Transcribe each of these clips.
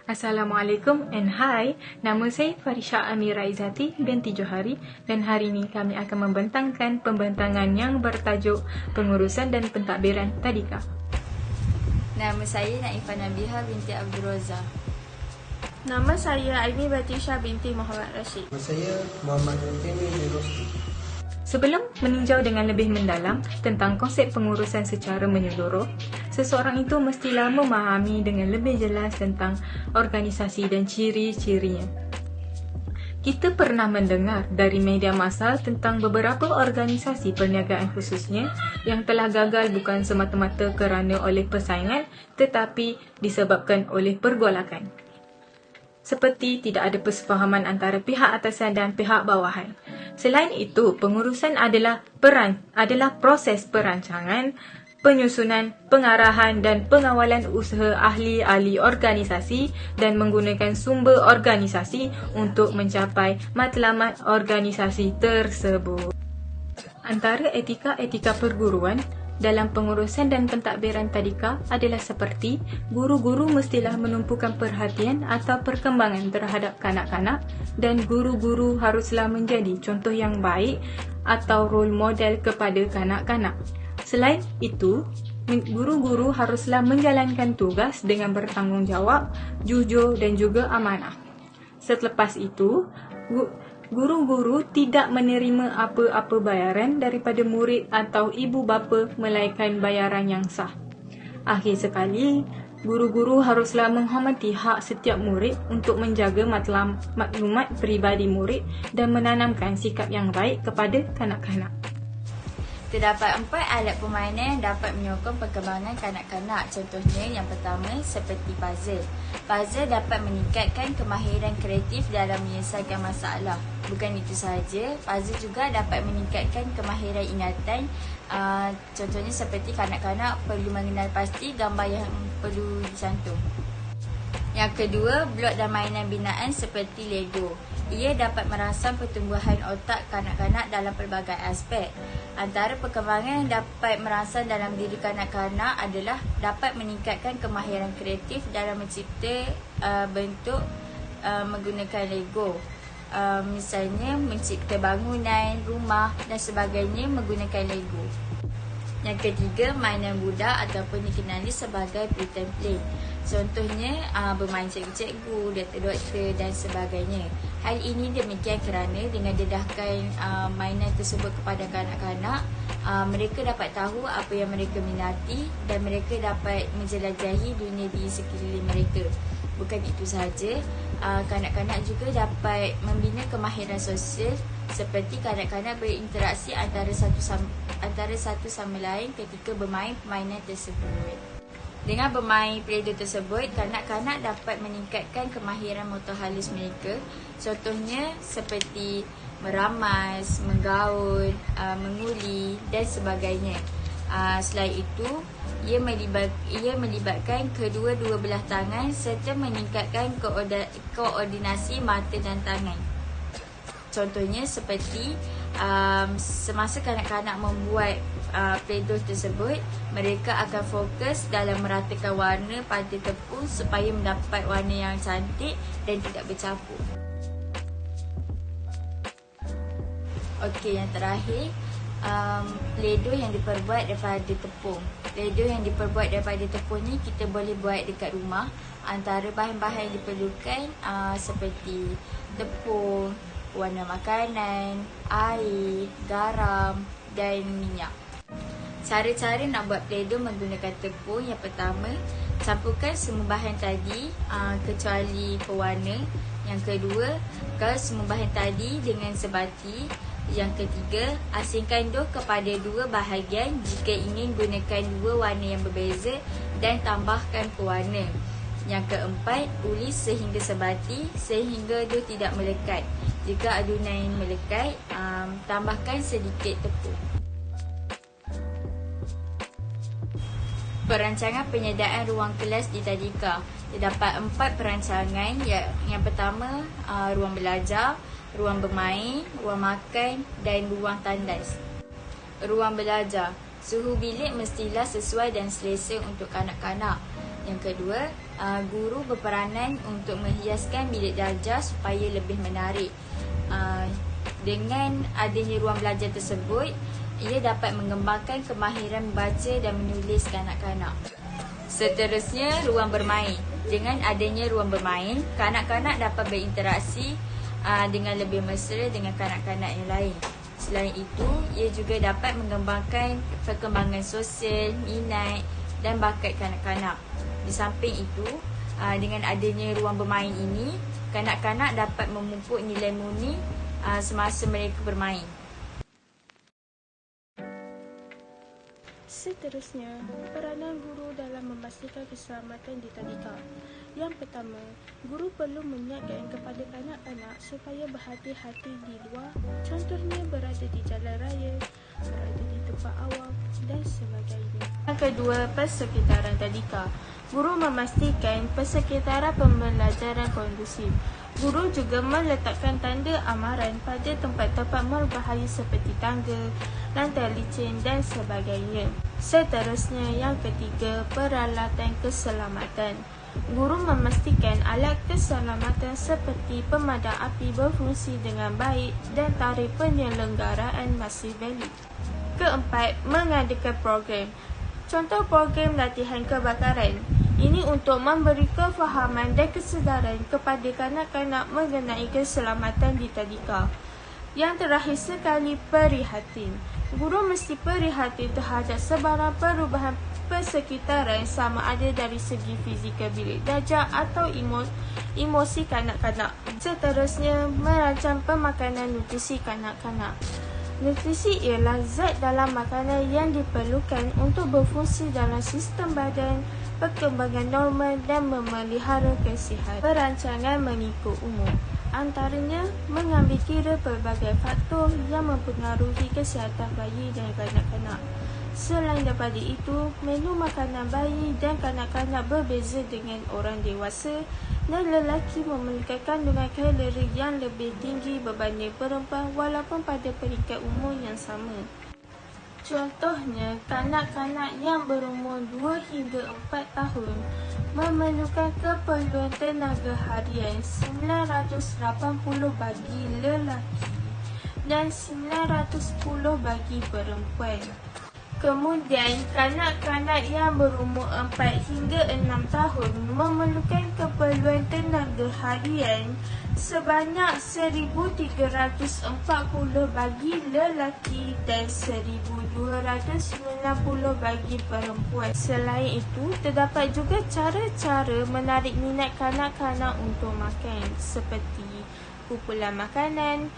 Assalamualaikum and hi, nama saya Farisha Amira Izzati binti Johari dan hari ini kami akan membentangkan pembentangan yang bertajuk Pengurusan dan Pentadbiran Tadika. Nama saya Naifah Nabiha binti Abdul Razak. Nama saya Aini Batisha binti Muhammad Rashid. Nama saya Muhammad Rufini bin Rusdi. Sebelum meninjau dengan lebih mendalam tentang konsep pengurusan secara menyeluruh, seseorang itu mestilah memahami dengan lebih jelas tentang organisasi dan ciri-cirinya. Kita pernah mendengar dari media massa tentang beberapa organisasi perniagaan khususnya yang telah gagal bukan semata-mata kerana oleh persaingan tetapi disebabkan oleh pergolakan. Seperti tidak ada persefahaman antara pihak atasan dan pihak bawahan. Selain itu, pengurusan adalah proses perancangan, penyusunan, pengarahan dan pengawalan usaha ahli-ahli organisasi dan menggunakan sumber organisasi untuk mencapai matlamat organisasi tersebut. Antara etika-etika perguruan dalam pengurusan dan pentadbiran tadika adalah seperti guru-guru mestilah menumpukan perhatian atau perkembangan terhadap kanak-kanak dan guru-guru haruslah menjadi contoh yang baik atau role model kepada kanak-kanak. Selain itu, guru-guru haruslah menjalankan tugas dengan bertanggungjawab, jujur dan juga amanah. Selepas itu, guru-guru tidak menerima apa-apa bayaran daripada murid atau ibu bapa melainkan bayaran yang sah. Akhir sekali, guru-guru haruslah menghormati hak setiap murid untuk menjaga maklumat peribadi murid dan menanamkan sikap yang baik kepada kanak-kanak. Terdapat 4 alat permainan yang dapat menyokong perkembangan kanak-kanak. Contohnya yang pertama seperti puzzle. Puzzle dapat meningkatkan kemahiran kreatif dalam menyelesaikan masalah. Bukan itu sahaja, puzzle juga dapat meningkatkan kemahiran ingatan. Contohnya seperti kanak-kanak perlu mengenal pasti gambar yang perlu dicantum. Yang kedua, blok dan mainan binaan seperti Lego. Ia dapat merangsang pertumbuhan otak kanak-kanak dalam pelbagai aspek. Antara perkembangan yang dapat merangsang dalam diri kanak-kanak adalah dapat meningkatkan kemahiran kreatif dalam mencipta bentuk menggunakan Lego. Misalnya mencipta bangunan, rumah dan sebagainya menggunakan Lego. Yang ketiga, mainan budak ataupun dikenali sebagai pretend play. Contohnya bermain cikgu-cikgu, doktor-doktor dan sebagainya. Hal ini demikian kerana dengan dedahkan mainan tersebut kepada kanak-kanak, mereka dapat tahu apa yang mereka minati dan mereka dapat menjelajahi dunia di sekeliling mereka. Bukan itu sahaja, kanak-kanak juga dapat membina kemahiran sosial seperti kanak-kanak berinteraksi antara satu sama lain ketika bermain permainan tersebut. Dengan bermain Play-Doh tersebut, kanak-kanak dapat meningkatkan kemahiran motor halus mereka. Contohnya seperti meramas, menggaul, menguli dan sebagainya. Selain itu, ia melibatkan kedua-dua belah tangan serta meningkatkan koordinasi mata dan tangan. Contohnya seperti semasa kanak-kanak membuat Play-Doh tersebut, mereka akan fokus dalam meratakan warna pada tepung supaya mendapat warna yang cantik dan tidak bercampur. Okey, yang terakhir, Play-Doh yang diperbuat daripada tepung. Play-Doh yang diperbuat daripada tepung ni kita boleh buat dekat rumah. Antara bahan-bahan yang diperlukan seperti tepung, warna makanan, air, garam dan minyak. Cara-cara nak buat Play-Doh menggunakan tepung. Yang pertama, campurkan semua bahan tadi kecuali pewarna. Yang kedua, gas semua bahan tadi dengan sebati. Yang ketiga, asingkan dough kepada 2 bahagian jika ingin gunakan 2 warna yang berbeza dan tambahkan pewarna. Yang keempat, ulis sehingga sebati sehingga dough tidak melekat. Jika adunan melekat, tambahkan sedikit tepung. Perancangan penyediaan ruang kelas di tadika. Terdapat 4 perancangan. Yang pertama, ruang belajar, ruang bermain, ruang makan dan ruang tandas. Ruang belajar. Suhu bilik mestilah sesuai dan selesa untuk kanak-kanak. Yang kedua, guru berperanan untuk menghiaskan bilik darjah supaya lebih menarik. Dengan adanya ruang belajar tersebut, ia dapat mengembangkan kemahiran membaca dan menulis kanak-kanak. Seterusnya, ruang bermain. Dengan adanya ruang bermain, kanak-kanak dapat berinteraksi dengan lebih mesra dengan kanak-kanak yang lain. Selain itu, ia juga dapat mengembangkan perkembangan sosial, minat dan bakat kanak-kanak. Di samping itu, dengan adanya ruang bermain ini, kanak-kanak dapat memupuk nilai murni semasa mereka bermain. Seterusnya, peranan guru dalam memastikan keselamatan di tadika. Yang pertama, guru perlu mengingatkan kepada kanak-kanak supaya berhati-hati di luar, contohnya berada di jalan raya, berada di tempat awam dan sebagainya. Yang kedua, persekitaran tadika. Guru memastikan persekitaran pembelajaran kondusif. Guru juga meletakkan tanda amaran pada tempat-tempat berbahaya seperti tangga, lantai licin dan sebagainya. Seterusnya, yang ketiga, peralatan keselamatan. Guru memastikan alat keselamatan seperti pemadam api berfungsi dengan baik dan tarikh penyelenggaraan masih valid. Keempat, mengadakan program. Contoh program latihan kebakaran. Ini untuk memberi kefahaman dan kesedaran kepada kanak-kanak mengenai keselamatan di tadika. Yang terakhir sekali, prihatin. Guru mesti prihatin terhadap sebarang perubahan persekitaran sama ada dari segi fizikal bilik darjah atau emosi kanak-kanak. Seterusnya, merancang pemakanan nutrisi kanak-kanak. Nutrisi ialah zat dalam makanan yang diperlukan untuk berfungsi dalam sistem badan, perkembangan normal dan memelihara kesihatan. Perancangan mengikut umur. Antaranya, mengambil kira pelbagai faktor yang mempengaruhi kesihatan bayi dan kanak-kanak. Selain daripada itu, menu makanan bayi dan kanak-kanak berbeza dengan orang dewasa dan lelaki memiliki kandungan kalori yang lebih tinggi berbanding perempuan walaupun pada peringkat umur yang sama. Contohnya, kanak-kanak yang berumur 2 hingga 4 tahun memerlukan keperluan tenaga harian 980 bagi lelaki dan 910 bagi perempuan. Kemudian, kanak-kanak yang berumur 4 hingga 6 tahun memerlukan keperluan tenaga harian sebanyak 1,340 bagi lelaki dan 1,290 bagi perempuan. Selain itu, terdapat juga cara-cara menarik minat kanak-kanak untuk makan seperti kumpulan makanan,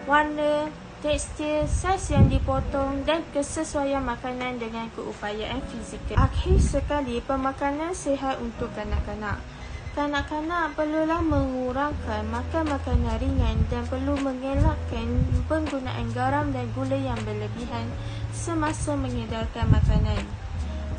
warna, tekstil, saiz yang dipotong dan kesesuaian makanan dengan keupayaan fizikal. Akhir sekali, pemakanan sihat untuk kanak-kanak. Kanak-kanak perlulah mengurangkan makan makanan ringan dan perlu mengelakkan penggunaan garam dan gula yang berlebihan semasa mengedarkan makanan.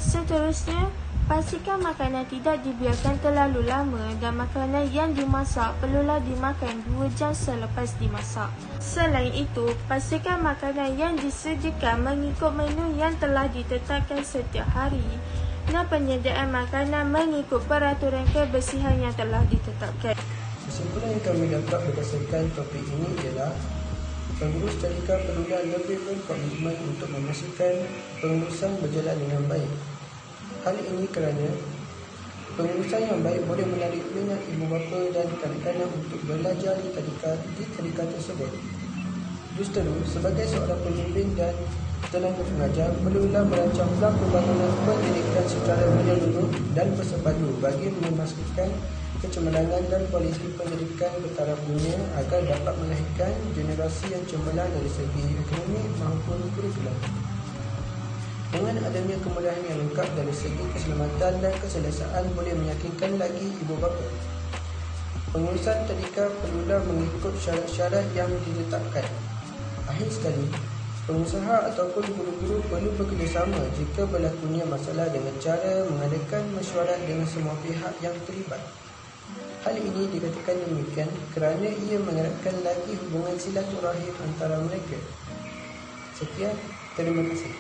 Seterusnya, pastikan makanan tidak dibiarkan terlalu lama dan makanan yang dimasak perlulah dimakan 2 jam selepas dimasak. Selain itu, pastikan makanan yang disediakan mengikut menu yang telah ditetapkan setiap hari dan penyediaan makanan mengikut peraturan kebersihan yang telah ditetapkan. Kesimpulan yang kami dapat berdasarkan topik ini ialah pengurus tadika perlulah lebih berkomitmen untuk memastikan pengurusan berjalan dengan baik. Hal ini kerana pengurusan yang baik boleh menarik minat ibu bapa dan kanak-kanak untuk belajar di tadika tersebut. Justru, sebagai seorang pemimpin dan tenaga pengajar, perlulah merancang plan pembangunan pendidikan secara menyeluruh dan bersepadu bagi memastikan kecemerlangan dan kualiti pendidikan bertaraf dunia agar dapat melahirkan generasi yang cemerlang dari segi ekonomi maupun kurikulum. Dengan adanya kemudahan yang lengkap dari segi keselamatan dan keselesaan boleh meyakinkan lagi ibu bapa. Pengurusan tadika perlulah mengikut syarat-syarat yang ditetapkan. Akhir sekali, pengusaha ataupun guru-guru perlu bekerjasama jika berlakunya masalah dengan cara mengadakan mesyuarat dengan semua pihak yang terlibat. Hal ini dikatakan demikian kerana ia mengeratkan lagi hubungan silaturahim antara mereka. Sekian, terima kasih.